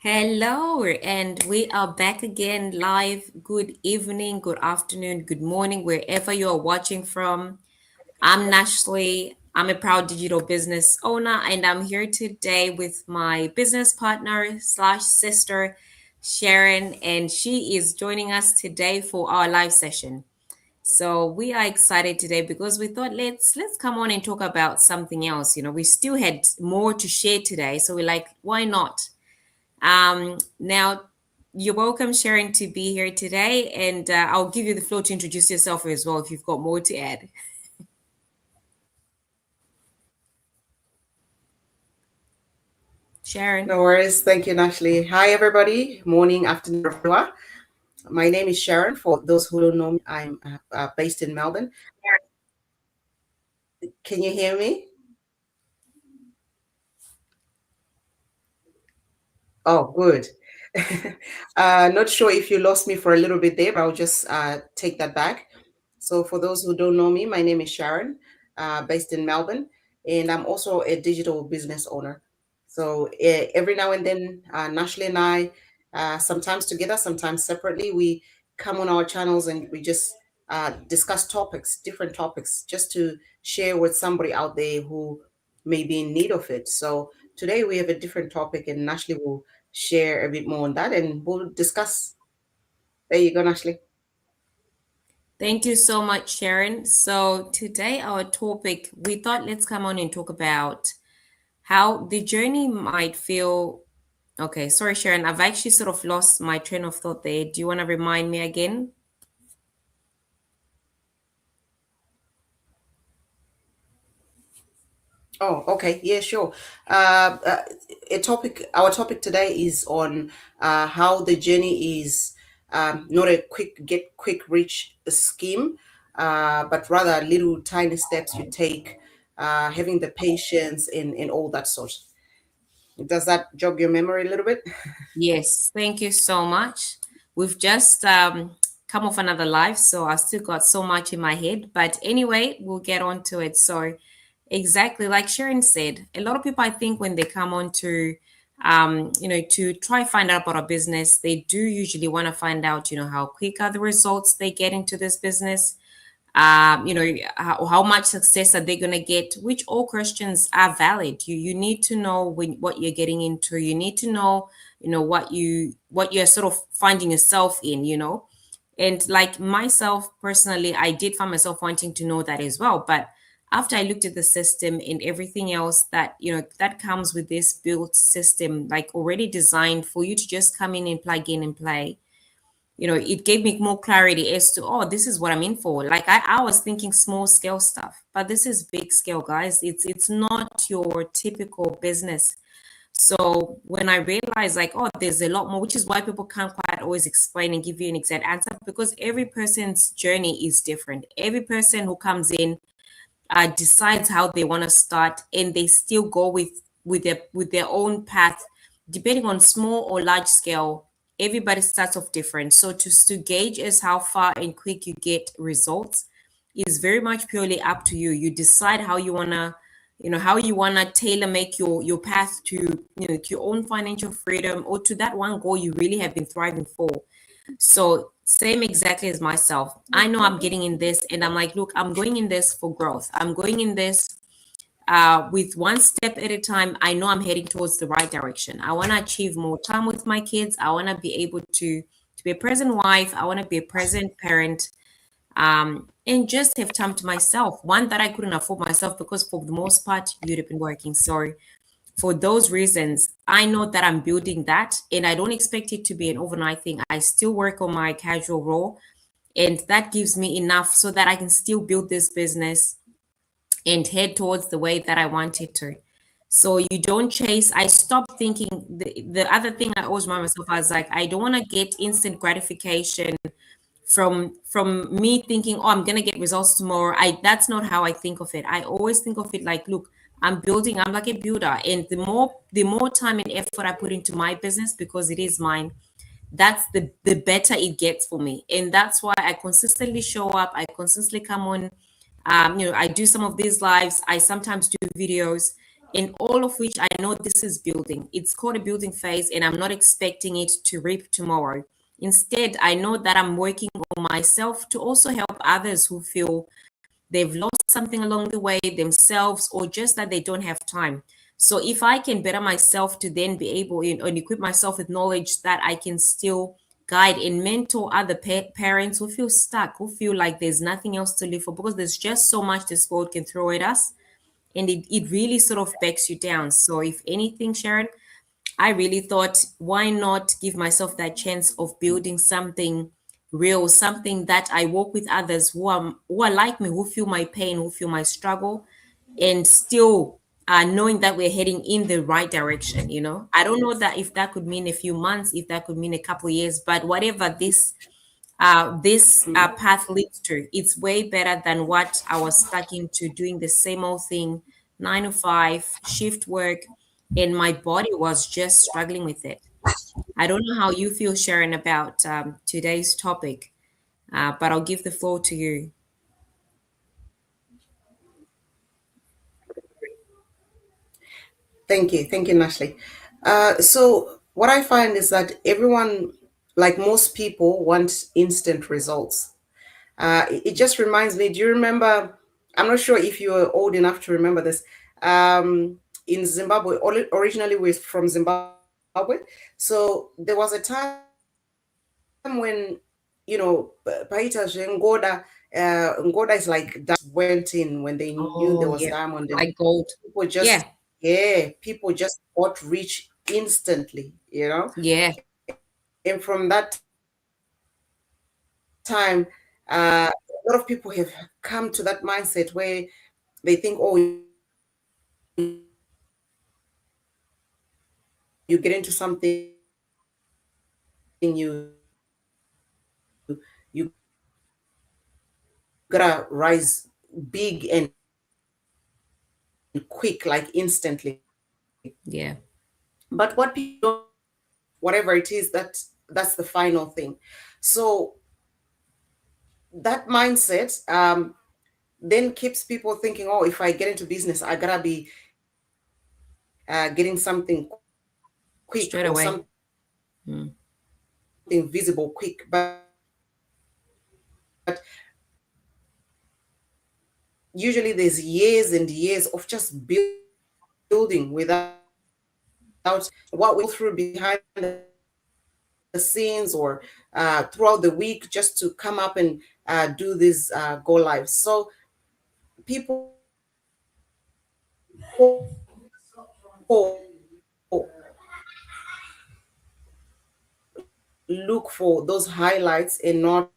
Hello, and we are back again live. Good evening, good afternoon, good morning, wherever you are watching from. I'm Nashley. I'm a proud digital business owner, and I'm here today with my business partner slash sister, Sharon, and she is joining us today for our live session. So we are excited today because we thought let's come on and talk about something else. We still had more to share today, so we're like, why not? Now, you're welcome, Sharon, to be here today, and I'll give you the floor to introduce yourself as well if you've got more to add. Sharon. No worries. Thank you, Ashley. Hi, everybody. Morning, afternoon, afternoon. My name is Sharon. For those who don't know me, I'm based in Melbourne. Can you hear me? Oh, good. Not sure if you lost me for a little bit there, but I'll just take that back. So, for those who don't know me, my name is Sharon, based in Melbourne, and I'm also a digital business owner. So, every now and then, Nashley and I, sometimes together, sometimes separately, we come on our channels and we just discuss topics, different topics, just to share with somebody out there who may be in need of it. So, today we have a different topic, and Nashley will share a bit more on that and we'll discuss. There you go, Nashley. Thank you so much, Sharon. So, today, our topic, we thought let's come on and talk about how the journey might feel. Okay, sorry, Sharon, I've actually sort of lost my train of thought there. Do you want to remind me again? Oh, okay. Yeah, sure. Our topic today is on how the journey is not a quick rich scheme, but rather little tiny steps you take, having the patience and all that sort. Does that jog your memory a little bit? Yes, thank you so much. We've just come off another live, so I still got so much in my head. But anyway, we'll get on to it. So, exactly like Sharon said, a lot of people, I think, when they come on to try find out about a business, they do usually want to find out, how quick are the results they get into this business, how much success are they going to get, which all questions are valid. You need to know what you're getting into. You need to know what you're sort of finding yourself in, and like myself personally, I did find myself wanting to know that as well. But after I looked at the system and everything else that comes with this built system, like already designed for you to just come in and plug in and play, it gave me more clarity as to, oh, this is what I'm in for. Like I was thinking small scale stuff, but this is big scale, guys. It's not your typical business. So when I realized, like, oh, there's a lot more, which is why people can't quite always explain and give you an exact answer, because every person's journey is different. Every person who comes in decides how they want to start, and they still go with their own path, depending on small or large scale. Everybody starts off different, so to gauge as how far and quick you get results is very much purely up to you. You decide how you wanna tailor make your path to your own financial freedom, or to that one goal you really have been thriving for. So same exactly as myself. I know I'm getting in this, and I'm like, look, I'm going in this for growth. I'm going in this with one step at a time. I know I'm heading towards the right direction. I want to achieve more time with my kids. I want to be able to be a present wife. I want to be a present parent, and just have time to myself. One that I couldn't afford myself because for the most part you'd have been working. So for those reasons, I know that I'm building that, and I don't expect it to be an overnight thing. I still work on my casual role, and that gives me enough so that I can still build this business and head towards the way that I want it to. So you don't chase. I stopped thinking. The other thing I always remind myself, I was like, I don't want to get instant gratification from me thinking, oh, I'm gonna get results tomorrow. That's not how I think of it. I always think of it like, look, I'm building. I'm like a builder, and the more time and effort I put into my business, because it is mine, that's the better it gets for me. And that's why I consistently show up. I consistently come on. I do some of these lives. I sometimes do videos, in all of which I know this is building. It's called a building phase, and I'm not expecting it to reap tomorrow. Instead, I know that I'm working on myself to also help others who feel they've lost something along the way themselves, or just that they don't have time. So if I can better myself to then be able and equip myself with knowledge that I can still guide and mentor other parents who feel stuck, who feel like there's nothing else to live for, because there's just so much this world can throw at us, and it really sort of backs you down. So if anything, Sharon, I really thought, why not give myself that chance of building something real, something that I work with others who are like me, who feel my pain, who feel my struggle, and still knowing that we're heading in the right direction. I don't know that if that could mean a few months, if that could mean a couple of years, but whatever this path leads to, it's way better than what I was stuck into, doing the same old thing, 9 to 5 shift work, and my body was just struggling with it. I don't know how you feel, Sharon, about today's topic, but I'll give the floor to you. Thank you, Nashley. So what I find is that everyone, like most people, want instant results. It just reminds me. Do you remember? I'm not sure if you are old enough to remember this. In Zimbabwe, originally we're from Zimbabwe, so there was a time when, Paita Ngoda, Ngoda is like went in when they knew there was Oh, diamond, yeah, and like gold. people just, Yeah, yeah, people just got rich instantly. yeah, And from that time, a lot of people have come to that mindset where they think, oh, you get into something, you gotta rise big and quick, like instantly. yeah, But what people don't know is whatever it is, that's the final thing. So that mindset, then keeps people thinking, oh, if I get into business, I gotta be getting something quick or something visible quick. straight But away. Mm, usually there's years and years of just building without what we go through behind the scenes, or throughout the week, just to come up and do these go lives. So people look for those highlights and not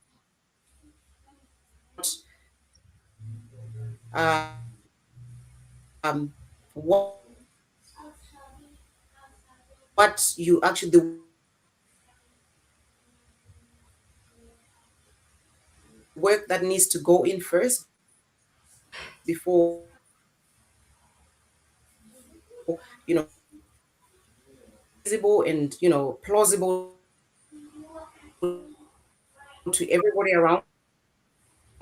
what you actually, the work that needs to go in first before, visible and plausible to everybody around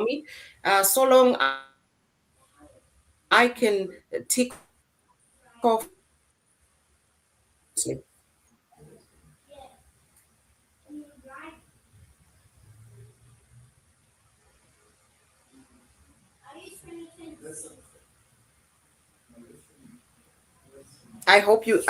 me. So long I can tick off those highlights and not honestly. I hope you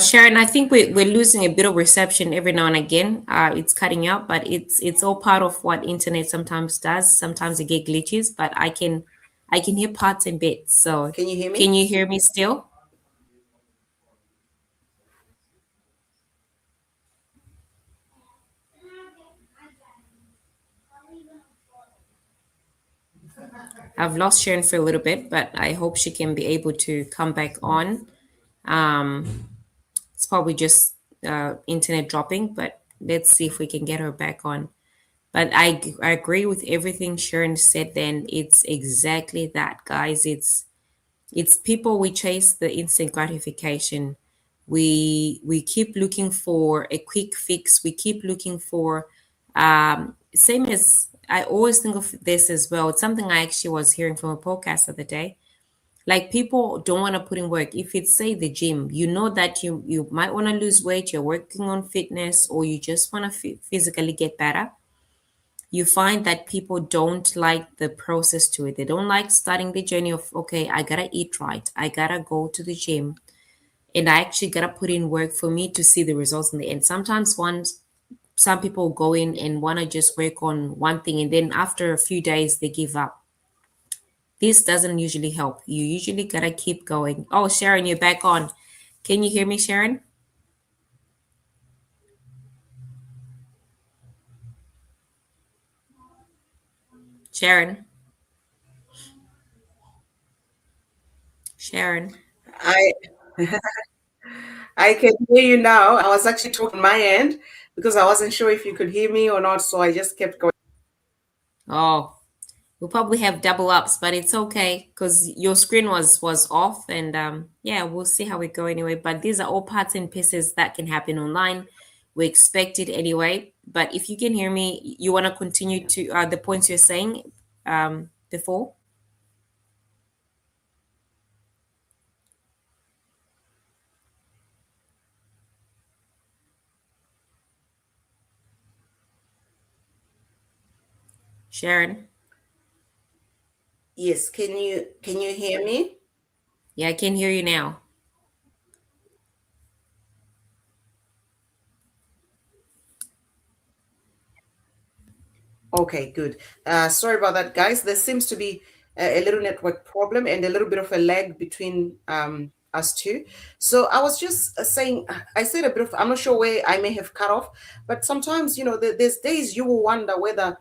Sharon, I think we're losing a bit of reception every now and again. It's cutting out, but it's all part of what internet sometimes does. Sometimes it get glitches, but I can hear parts and bits. So can you hear can me? you hear me still? I've lost Sharon for a little bit, but I hope she can be able to come back on. Um, it's probably just internet dropping, but let's see if we can get her back on. But I agree with everything Sharon said. Then it's exactly that, guys. It's people, we chase the instant gratification. We keep looking for a quick fix. We keep looking for same as I always think of this as well. It's something I actually was hearing from a podcast the other day. Like people don't want to put in work. If it's say the gym, you know that you might want to lose weight, you're working on fitness, or you just want to physically get better. You find that people don't like the process to it. They don't like starting the journey of, okay, I gotta eat right, I gotta go to the gym, and I actually gotta put in work for me to see the results in the end. Sometimes once some people go in and want to just work on one thing, and then after a few days they give up. This doesn't usually help. You usually gotta keep going. Oh, Sharon, you're back on. Can you hear me, Sharon? Sharon? Sharon? I I can hear you now. I was actually talking my end because I wasn't sure if you could hear me or not, so I just kept going. Oh, we'll probably have double ups, but it's okay because your screen was off, and yeah, we'll see how we go anyway. But these are all parts and pieces that can happen online. We expect it anyway. But if you can hear me, you want to continue to the points you're saying before, Sharon. Yes, can you hear me? Yeah, I can hear you now. Okay, good. Sorry about that, guys. There seems to be a little network problem and a little bit of a lag between us two. So I was just saying, I said a bit of, I'm not sure where I may have cut off, but sometimes, there's days you will wonder whether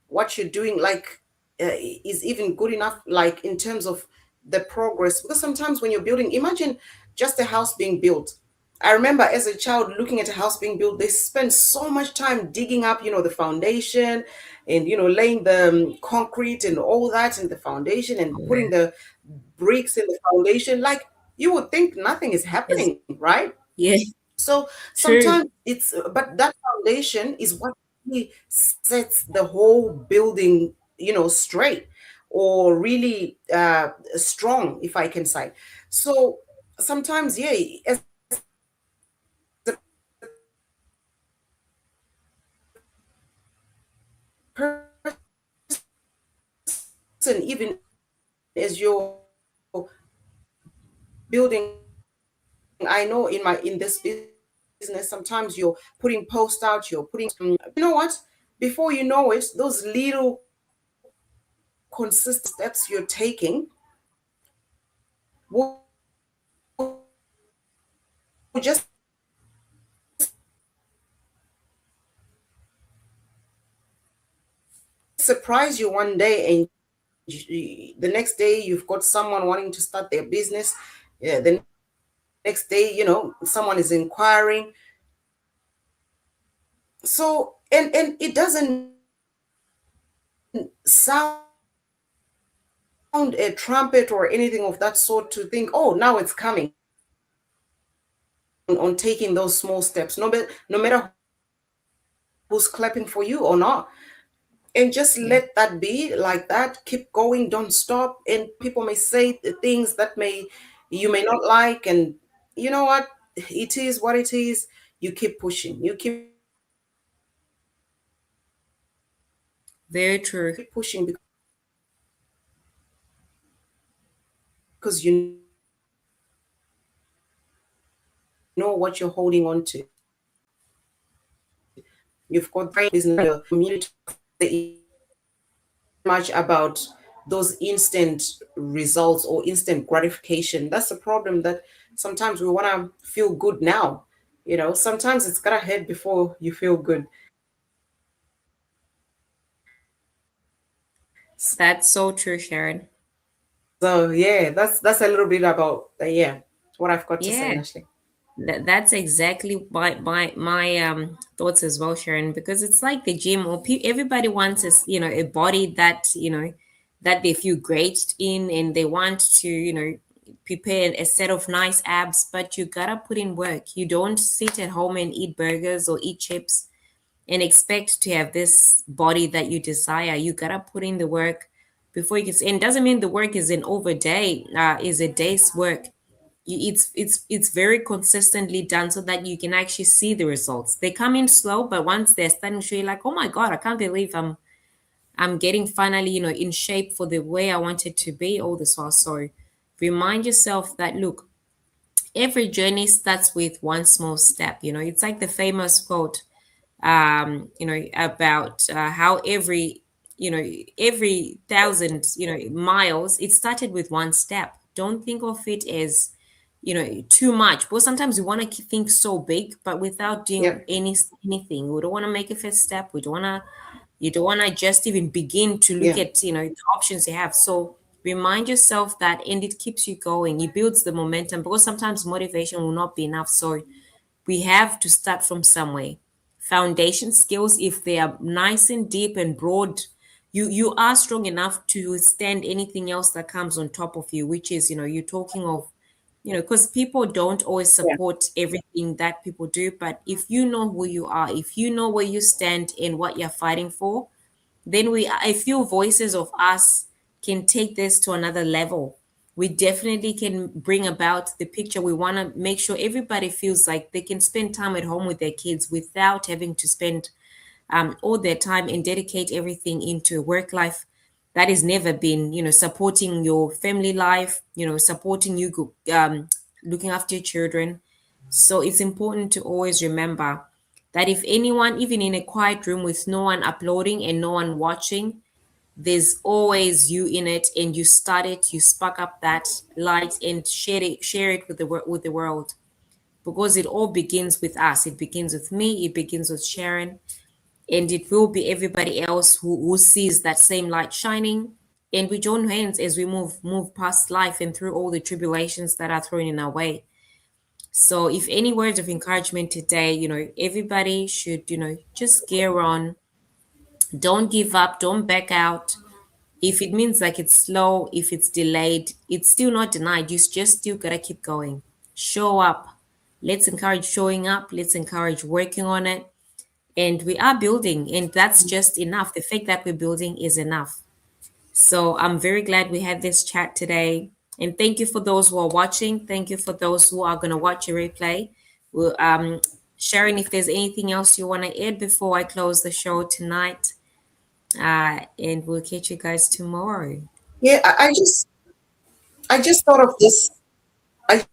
what you're doing, like, is even good enough, like in terms of the progress. Because sometimes when you're building, imagine just a house being built. I remember as a child looking at a house being built, they spend so much time digging up, the foundation and, laying the concrete and all that in the foundation and Oh, putting man. the bricks in the foundation. Like you would think nothing is Yes. happening, right? Yeah, So true. sometimes but that foundation is what really sets the whole building, straight or really strong, if I can say. So sometimes, yeah, as person, even as you're building, I know in this business, sometimes you're putting posts out, you're putting, you know what? Before you know it, those little consistent steps you're taking will just surprise you one day, and the next day you've got someone wanting to start their business. Yeah, the next day, someone is inquiring. So, and it doesn't sound a trumpet or anything of that sort to think, oh, now it's coming, on taking those small steps, no matter who's clapping for you or not. And just Yeah, let that be like that. Keep going, don't stop. And people may say the things that you may not like, and you know what? It is what it is. You keep pushing. You keep very true. pushing because you know what you're holding on to. You've got great business, your community, much about those instant results or instant gratification. That's the problem, that sometimes we want to feel good now. Sometimes it's gotta hurt before you feel good. That's so true, Sharon. So yeah, that's a little bit about yeah, what I've got to say, Yeah, Ashley. that's exactly my thoughts as well, Sharon. Because it's like the gym, or everybody wants is a body that that they feel great in, and they want to prepare a set of nice abs. But you gotta put in work. You don't sit at home and eat burgers or eat chips and expect to have this body that you desire. You gotta put in the work before you can see. And doesn't mean the work is an overday, is a day's work. It's very consistently done so that you can actually see the results. They come in slow, but once they're starting to show you, like, oh my god, I can't believe I'm getting finally, in shape for the way I wanted to be all this while. So remind yourself that, look, every journey starts with one small step. It's like the famous quote, about how every thousand, miles, it started with one step. Don't think of it as, too much. Because sometimes we want to think so big, but without doing Yep. anything. We don't want to make a first step. We don't want to you don't want to just even begin to look Yeah. at, the options you have. So remind yourself that, and it keeps you going. It builds the momentum, because sometimes motivation will not be enough. So we have to start from somewhere. Foundation skills, if they are nice and deep and broad, you are strong enough to withstand anything else that comes on top of you, which is, you're talking of, because people don't always Yeah. support everything that people do. But if you know who you are, if you know where you stand and what you're fighting for, then a few voices of us can take this to another level. We definitely can bring about the picture. We want to make sure everybody feels like they can spend time at home with their kids without having to spend all their time and dedicate everything into work life. That has never been, supporting your family life, supporting you, looking after your children. So it's important to always remember that if anyone, even in a quiet room with no one uploading and no one watching, there's always you in it, and you start it, you spark up that light and share it with the world, because it all begins with us. It begins with me, it begins with Sharon, and it will be everybody else who sees that same light shining. And we join hands as we move past life and through all the tribulations that are thrown in our way. So if any words of encouragement today, everybody should, just gear on. Don't give up, don't back out. If it means like it's slow, if it's delayed, it's still not denied. You just still gotta keep going. Show up. Let's encourage showing up. Let's encourage working on it. And we are building, and that's just enough. The fact that we're building is enough. So I'm very glad we had this chat today. And thank you for those who are watching. Thank you for those who are going to watch a replay. Well, Sharon, if there's anything else you want to add before I close the show tonight, and we'll catch you guys tomorrow. Yeah. I just thought of this. I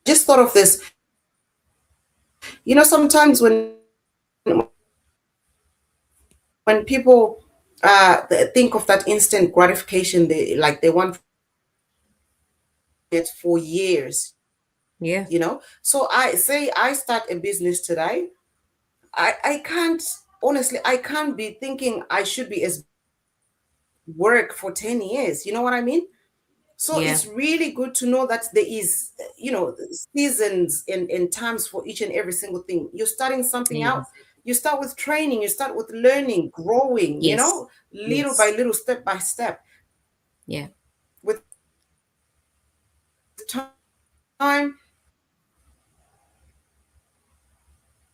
just thought of this. Sometimes when people think of that instant gratification, they want it for years. Yeah. So I start a business today. I can't, honestly, I can't be thinking I should be as work for 10 years. You know what I mean? So Yeah. it's really good to know that there is, seasons and times for each and every single thing. You're starting something out. Yes. You start with training, you start with learning, growing, Yes. little by Yes. little, step by step. Yeah. With time,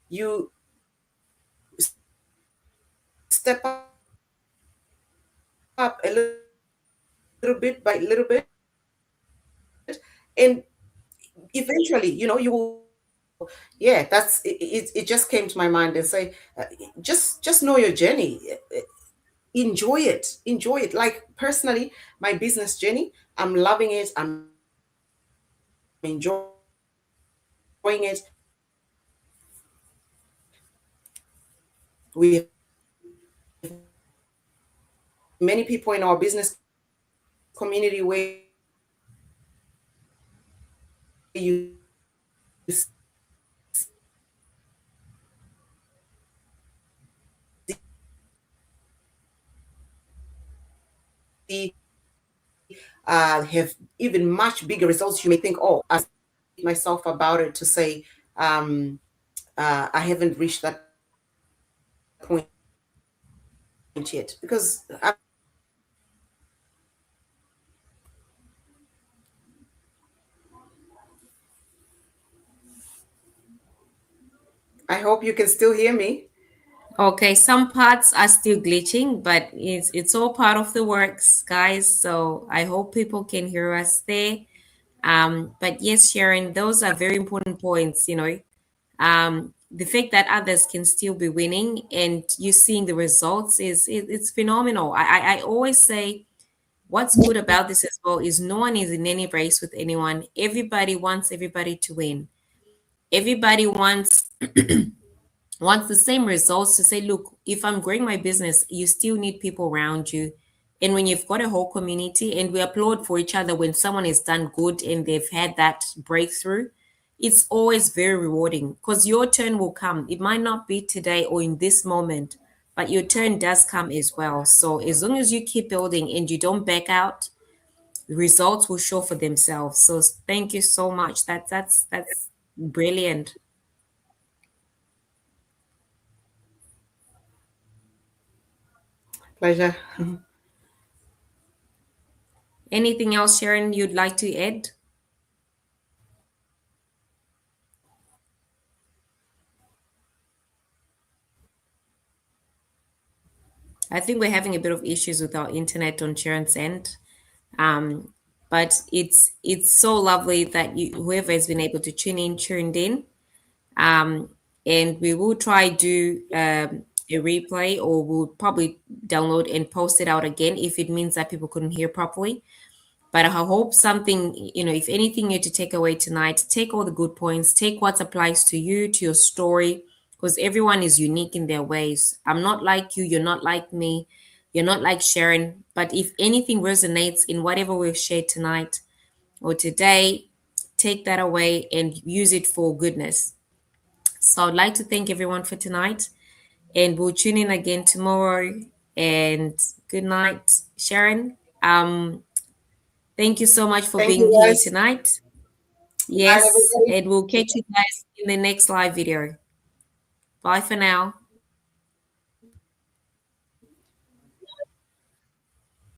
you step up a little bit by little bit, and eventually, you will so yeah, it just came to my mind and say, just know your journey. Enjoy it. Like, personally, my business journey, I'm loving it, I'm enjoying it. We have many people in our business community where you have even much bigger results. You may think, oh, myself about it to say, I haven't reached that point yet, because I hope you can still hear me. Okay, some parts are still glitching, but it's all part of the works, guys. So I hope people can hear us there. But yes, Sharon, those are very important points. The fact that others can still be winning and you seeing the results it's phenomenal. I always say what's good about this as well is no one is in any race with anyone. Everybody wants everybody to win. Everybody wants the same results to say, look, if I'm growing my business, you still need people around you. And when you've got a whole community and we applaud for each other when someone has done good and they've had that breakthrough, it's always very rewarding because your turn will come. It might not be today or in this moment, but your turn does come as well. So as long as you keep building and you don't back out, the results will show for themselves. So thank you so much. That's brilliant. Pleasure. Anything else, Sharon, you'd like to add? I think we're having a bit of issues with our internet on Sharon's end. Um, but it's so lovely that whoever has been able to tuned in. Um, and we will try do a replay, or we'll probably download and post it out again if it means that people couldn't hear properly. But I hope something, if anything you to take away tonight, take all the good points, take what applies to you, to your story, because everyone is unique in their ways. I'm not like you, you're not like me, you're not like Sharon. But if anything resonates in whatever we've shared tonight or today, take that away and use it for goodness. So I'd like to thank everyone for tonight, and we'll tune in again tomorrow. And good night, Sharon. Thank you so much for Thank being you, here guys. tonight. Good night, Yes, everybody. and we'll catch you guys in the next live video. Bye for now.